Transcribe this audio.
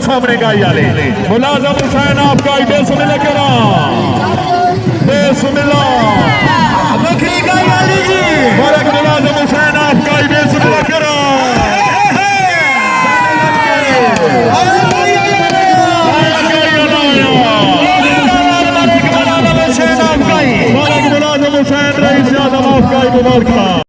सामने गाई वाले मुलाजम हुसैन आपका बेसुमिल्लाह करा बेसुमिल्लाह बकरी गाई वाली जी फर्क मुलाजम हुसैन आपका बेसुमिल्लाह करा मुलाजम हुसैन रईस आजम आपका मुबारक।